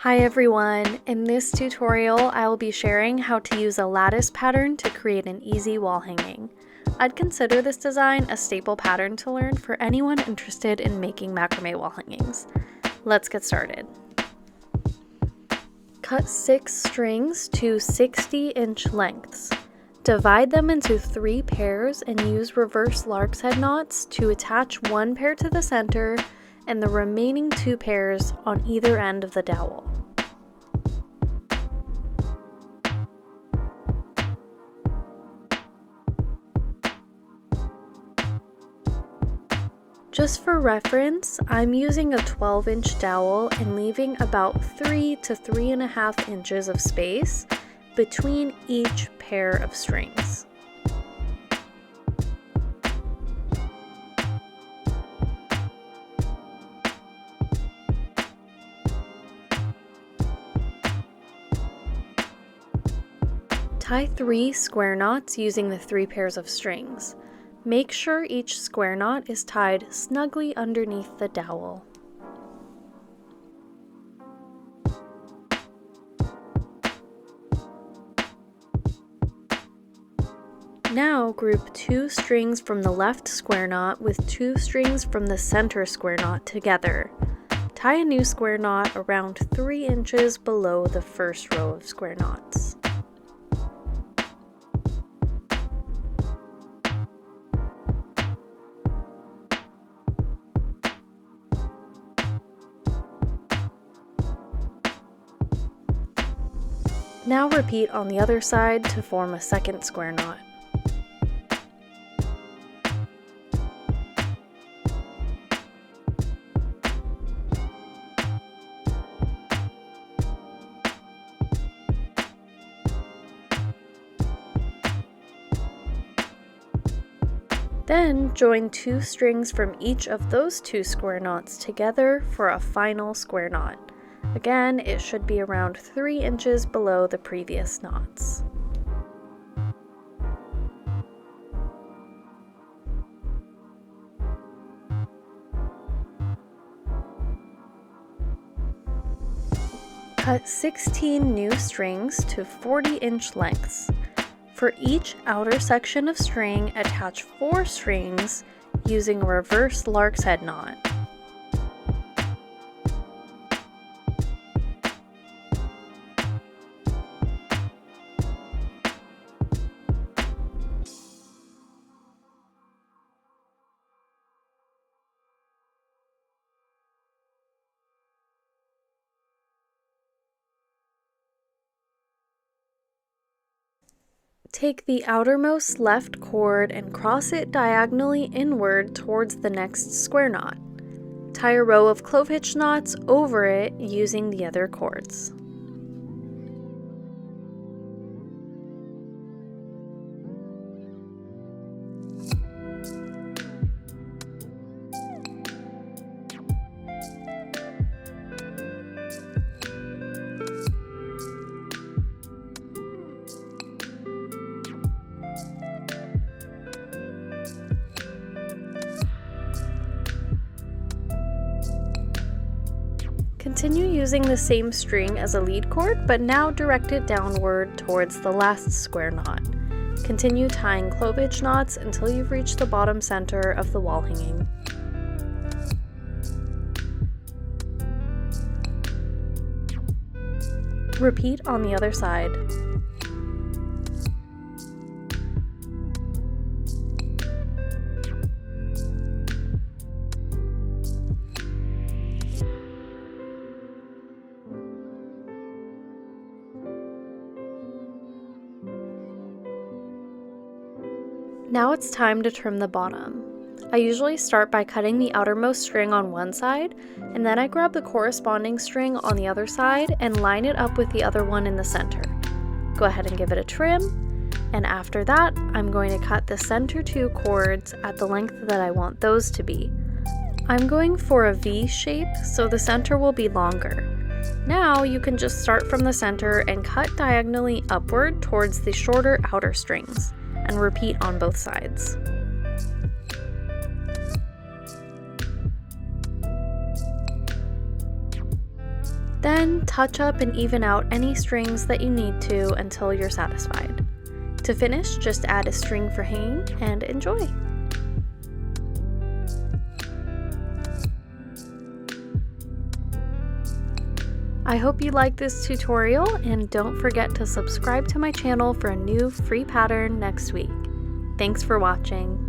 Hi everyone! In this tutorial, I will be sharing how to use a lattice pattern to create an easy wall hanging. I'd consider this design a staple pattern to learn for anyone interested in making macrame wall hangings. Let's get started. Cut 6 strings to 60-inch lengths. Divide them into 3 pairs and use reverse lark's head knots to attach one pair to the center and the remaining 2 pairs on either end of the dowel. Just for reference, I'm using a 12-inch dowel and leaving about 3 to 3.5 inches of space between each pair of strings. Tie 3 square knots using the 3 pairs of strings. Make sure each square knot is tied snugly underneath the dowel. Now group 2 strings from the left square knot with 2 strings from the center square knot together. Tie a new square knot around 3 inches below the first row of square knots. Now repeat on the other side to form a second square knot. Then join 2 strings from each of those 2 square knots together for a final square knot. Again, it should be around 3 inches below the previous knots. Cut 16 new strings to 40-inch lengths. For each outer section of string, attach 4 strings using a reverse lark's head knot. Take the outermost left cord and cross it diagonally inward towards the next square knot. Tie a row of clove hitch knots over it using the other cords. Continue using the same string as a lead cord, but now direct it downward towards the last square knot. Continue tying clove hitch knots until you've reached the bottom center of the wall hanging. Repeat on the other side. Now it's time to trim the bottom. I usually start by cutting the outermost string on one side, and then I grab the corresponding string on the other side and line it up with the other one in the center. Go ahead and give it a trim, and after that, I'm going to cut the center 2 cords at the length that I want those to be. I'm going for a V shape, so the center will be longer. Now you can just start from the center and cut diagonally upward towards the shorter outer strings, and repeat on both sides. Then touch up and even out any strings that you need to until you're satisfied. To finish, just add a string for hanging and enjoy! I hope you liked this tutorial, and don't forget to subscribe to my channel for a new free pattern next week. Thanks for watching!